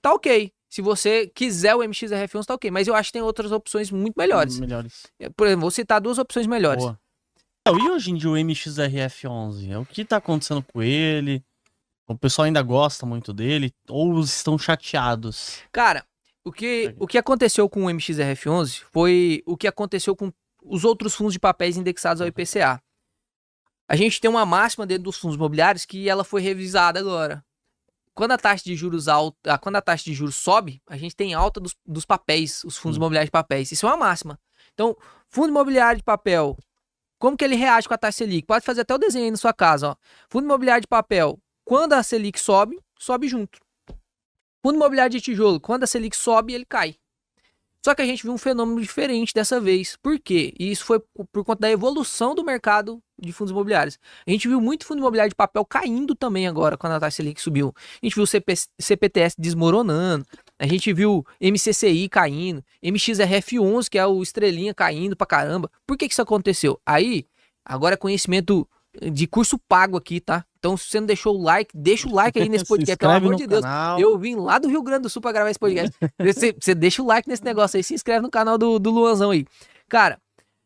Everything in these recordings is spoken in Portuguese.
tá ok. Se você quiser o MXRF11, tá ok. Mas eu acho que tem outras opções muito melhores. Por exemplo, vou citar 2 opções melhores. Boa. E hoje em dia o MXRF11? O que tá acontecendo com ele? O pessoal ainda gosta muito dele? Ou estão chateados? Cara, o que aconteceu com o MXRF11 foi o que aconteceu com os outros fundos de papéis indexados ao IPCA. A gente tem uma máxima dentro dos fundos imobiliários que ela foi revisada agora. Quando a taxa de juros sobe, a gente tem alta dos papéis, os fundos imobiliários de papéis. Isso é uma máxima. Então, fundo imobiliário de papel, como que ele reage com a taxa Selic? Pode fazer até o desenho aí na sua casa, ó. Fundo imobiliário de papel, quando a Selic sobe, sobe junto. Fundo imobiliário de tijolo, quando a Selic sobe, ele cai. Só que a gente viu um fenômeno diferente dessa vez. Por quê? E isso foi por conta da evolução do mercado de fundos imobiliários. A gente viu muito fundo imobiliário de papel caindo também agora, quando a taxa Selic subiu. A gente viu o CPTS desmoronando, a gente viu MCCI caindo, MXRF11, que é o estrelinha, caindo pra caramba. Por que isso aconteceu? Aí, agora é conhecimento de curso pago aqui, tá? Então, se você não deixou o like, deixa o like aí nesse podcast, pelo amor de Deus. Eu vim lá do Rio Grande do Sul pra gravar esse podcast. Você deixa o like nesse negócio aí, se inscreve no canal do Luanzão aí. Cara,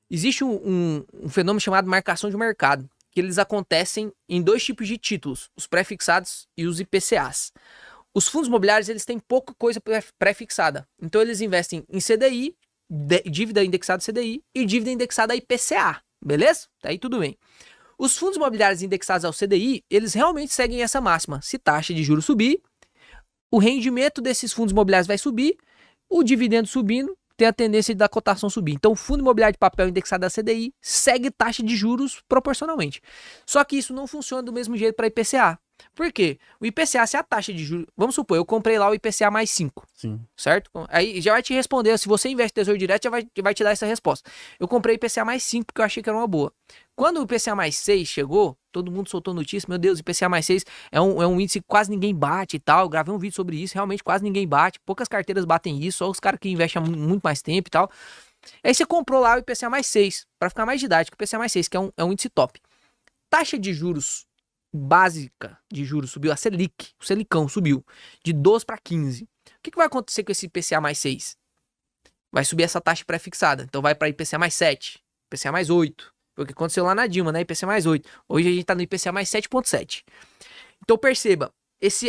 existe um fenômeno chamado marcação de mercado, que eles acontecem em 2 tipos de títulos, os pré-fixados e os IPCAs. Os fundos imobiliários, eles têm pouca coisa pré-fixada. Então, eles investem em CDI, dívida indexada CDI e dívida indexada a IPCA, beleza? Tá aí tudo bem. Os fundos imobiliários indexados ao CDI, eles realmente seguem essa máxima. Se taxa de juros subir, o rendimento desses fundos imobiliários vai subir, o dividendo subindo, tem a tendência da cotação subir. Então, o fundo imobiliário de papel indexado a CDI segue taxa de juros proporcionalmente. Só que isso não funciona do mesmo jeito para IPCA. Por quê? O IPCA, se a taxa de juros... Vamos supor, eu comprei lá o IPCA mais 5. Sim. Certo? Aí já vai te responder. Se você investe em Tesouro Direto, já vai te dar essa resposta. Eu comprei IPCA mais 5 porque eu achei que era uma boa. Quando o IPCA mais 6 chegou, todo mundo soltou notícia. Meu Deus, o IPCA mais 6 é um índice que quase ninguém bate e tal. Eu gravei um vídeo sobre isso. Realmente quase ninguém bate. Poucas carteiras batem isso. Só os caras que investem há muito mais tempo e tal. Aí você comprou lá o IPCA mais 6. Para ficar mais didático, o IPCA mais 6, que é um índice top. Taxa de juros básica de juros subiu, a Selic, o Selicão subiu de 12 para 15. O que vai acontecer com esse IPCA mais 6? Vai subir essa taxa pré-fixada, então vai para IPCA mais 7, IPCA mais 8. Foi o que aconteceu lá na Dilma, né? IPCA mais 8. Hoje a gente tá no IPCA mais 7,7. Então perceba,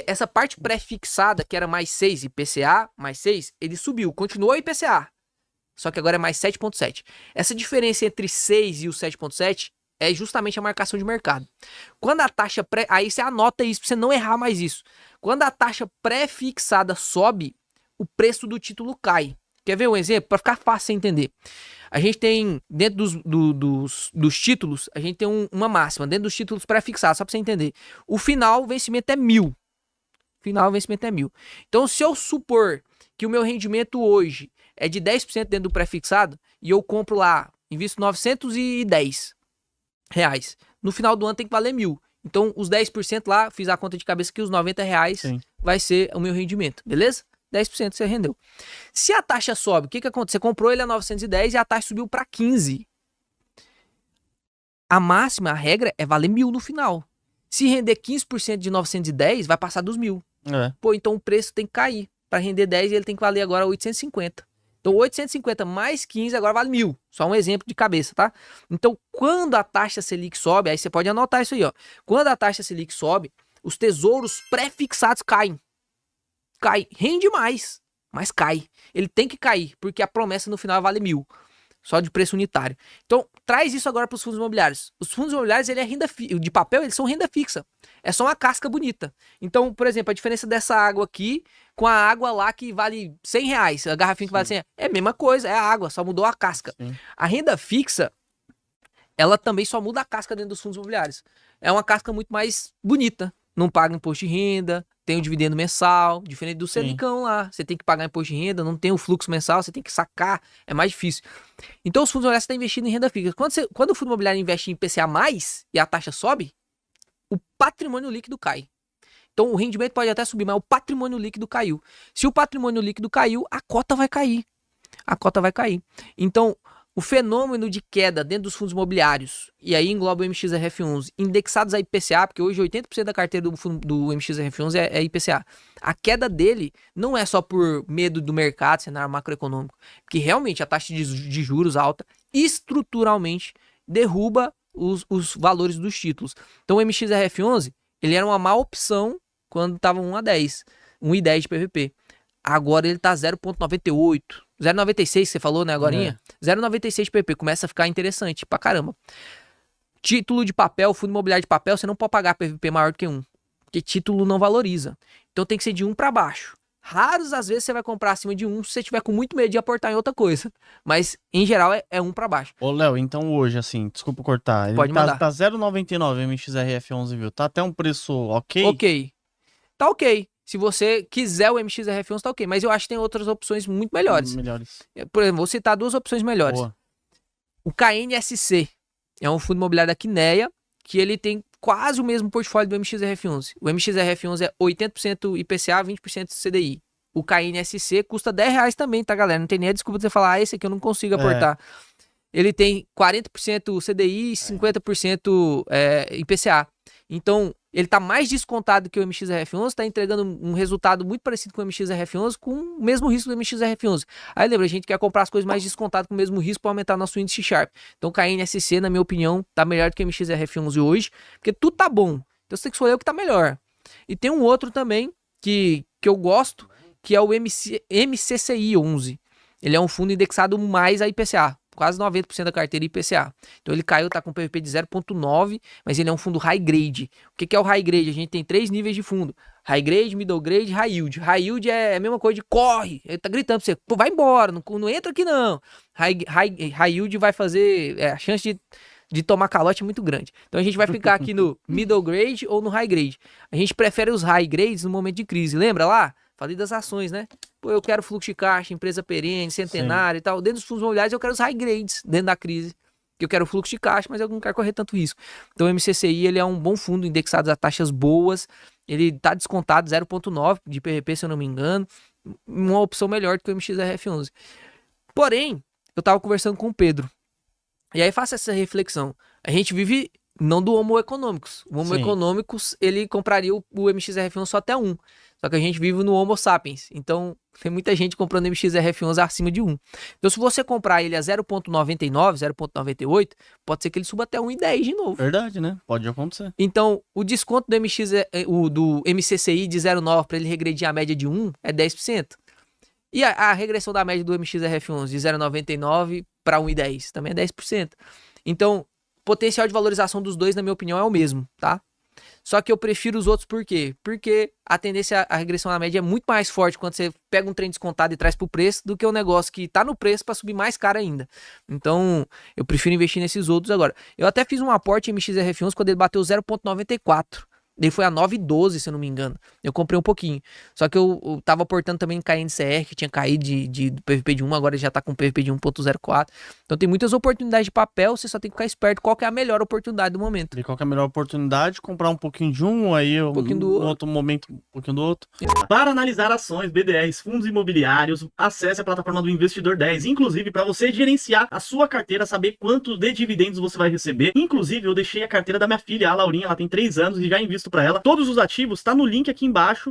essa parte pré-fixada, que era mais 6, IPCA mais 6, ele subiu, continuou IPCA, só que agora é mais 7,7. Essa diferença entre 6 e o 7,7 é justamente a marcação de mercado. Quando a taxa aí você anota isso pra você não errar mais isso. Quando a taxa pré-fixada sobe, o preço do título cai. Quer ver um exemplo? Para ficar fácil de entender. A gente tem, dentro dos títulos, a gente tem uma máxima, dentro dos títulos pré-fixados, só para você entender. O final, o vencimento é 1.000. Final, o vencimento é 1.000. Então, se eu supor que o meu rendimento hoje é de 10% dentro do pré-fixado, e eu compro lá, invisto 910 reais. No final do ano tem que valer 1.000. Então, os 10% lá, fiz a conta de cabeça que os 90 reais Sim. vai ser o meu rendimento, beleza? 10% você rendeu. Se a taxa sobe, o que acontece? Você comprou ele a 910 e a taxa subiu para 15. A máxima, a regra é valer 1.000 no final. Se render 15% de 910, vai passar dos 1.000. Pô, então o preço tem que cair. Para render 10, ele tem que valer agora 850. Então, 850 mais 15 agora vale 1.000. Só um exemplo de cabeça, tá? Então, quando a taxa Selic sobe, aí você pode anotar isso aí, ó. Quando a taxa Selic sobe, os tesouros pré-fixados caem. Rende mais, mas cai. Ele tem que cair, porque a promessa no final vale 1.000. Só de preço unitário. Então, traz isso agora para os fundos imobiliários. Os fundos imobiliários, ele é renda de papel, eles são renda fixa. É só uma casca bonita. Então, por exemplo, a diferença dessa água aqui com a água lá que vale 100 reais, a garrafinha que vale 100 reais, é a mesma coisa, é a água, só mudou a casca. Sim. A renda fixa, ela também só muda a casca dentro dos fundos imobiliários. É uma casca muito mais bonita. Não paga imposto de renda, tem o dividendo mensal, diferente do Selicão lá. Você tem que pagar imposto de renda, não tem o fluxo mensal, você tem que sacar, é mais difícil. Então os fundos imobiliários estão investindo em renda fixa. Quando o fundo imobiliário investe em IPCA+, e a taxa sobe, o patrimônio líquido cai. Então o rendimento pode até subir, mas o patrimônio líquido caiu. Se o patrimônio líquido caiu, a cota vai cair. A cota vai cair. Então O fenômeno de queda dentro dos fundos imobiliários, e aí engloba o MXRF11, indexados a IPCA, porque hoje 80% da carteira do MXRF11 é IPCA. A queda dele não é só por medo do mercado, cenário macroeconômico, porque realmente a taxa de juros alta estruturalmente derruba os valores dos títulos. Então o MXRF11, ele era uma má opção quando estava 1,10, 1,10 de PVP. Agora ele tá 0,98, 0,96 que você falou, né, agorinha? 0,96 de PVP, começa a ficar interessante pra caramba. Título de papel, fundo imobiliário de papel, você não pode pagar PVP maior do que 1, porque título não valoriza. Então tem que ser de 1 para baixo. Raros às vezes você vai comprar acima de 1 se você tiver com muito medo de aportar em outra coisa. Mas, em geral, é 1 para baixo. Ô, Léo, então hoje, assim, desculpa cortar. Ele Pode mandar. Tá 0,99 MXRF11, viu? Tá até um preço ok? Ok. Tá ok. Se você quiser o MXRF11, tá ok. Mas eu acho que tem outras opções muito melhores. Por exemplo, vou citar 2 opções melhores. Boa. O KNSC é um fundo imobiliário da Quineia, que ele tem quase o mesmo portfólio do MXRF11. O MXRF11 é 80% IPCA, 20% CDI. O KNSC custa R$10 também, tá, galera? Não tem nem a desculpa de você falar, esse aqui eu não consigo aportar. Ele tem 40% CDI e 50% IPCA. Então, ele tá mais descontado que o MXRF11, tá entregando um resultado muito parecido com o MXRF11, com o mesmo risco do MXRF11. Aí lembra, a gente quer comprar as coisas mais descontadas com o mesmo risco para aumentar nosso índice Sharpe. Então o KNSC, na minha opinião, tá melhor do que o MXRF11 hoje, porque tudo tá bom. Então você tem que escolher o que tá melhor. E tem um outro também que eu gosto, que é o MCCI 11. Ele é um fundo indexado mais a IPCA. Quase 90% da carteira IPCA. Então ele caiu, tá com PVP de 0,9, mas ele é um fundo high grade. O que é o high grade? A gente tem 3 níveis de fundo: high grade, middle grade e high yield. High yield é a mesma coisa de corre. Ele tá gritando pra você, pô, vai embora, não entra aqui não. High yield vai fazer, a chance de tomar calote é muito grande. Então a gente vai ficar aqui no middle grade ou no high grade. A gente prefere os high grades no momento de crise. Lembra lá? Falei das ações, né? Pô, eu quero fluxo de caixa, empresa perene, centenária e tal. Dentro dos fundos imobiliários eu quero os high grades dentro da crise. Que eu quero fluxo de caixa, mas eu não quero correr tanto risco. Então o MCCI, ele é um bom fundo indexado a taxas boas. Ele tá descontado 0,9 de PVP, se eu não me engano. Uma opção melhor do que o MXRF11. Porém, eu tava conversando com o Pedro. E aí faça essa reflexão. A gente vive não do Homo econômicos. O Homo econômicos, ele compraria o MXRF11 só até 1. Só que a gente vive no Homo sapiens. Então, tem muita gente comprando MXRF11 acima de 1. Então, se você comprar ele a 0,99, 0,98, pode ser que ele suba até 1,10 de novo. Verdade, né? Pode acontecer. Então, o desconto do MCCI de 0,9 para ele regredir a média de 1 é 10%. E a regressão da média do MXRF11 de 0,99 para 1,10 também é 10%. Então, o potencial de valorização dos dois, na minha opinião, é o mesmo, tá? Só que eu prefiro os outros por quê? Porque a tendência à regressão na média é muito mais forte quando você pega um trem descontado e traz pro preço do que um negócio que tá no preço para subir mais caro ainda. Então, eu prefiro investir nesses outros agora. Eu até fiz um aporte em MXRF11 quando ele bateu 0,94. Ele foi a 9,12, se eu não me engano. Eu comprei um pouquinho. Só que eu tava aportando também em KNCR, que tinha caído do PVP de 1, agora já tá com PVP de 1,04. Então tem muitas oportunidades de papel, você só tem que ficar esperto qual que é a melhor oportunidade do momento. E qual que é a melhor oportunidade? Comprar um pouquinho de um, aí um pouquinho do outro momento, um pouquinho do outro. Para analisar ações, BDRs, fundos imobiliários, acesse a plataforma do Investidor 10. Inclusive, para você gerenciar a sua carteira, saber quantos de dividendos você vai receber. Inclusive, eu deixei a carteira da minha filha, a Laurinha, ela tem 3 anos e já invisto para ela. Todos os ativos tá no link aqui embaixo.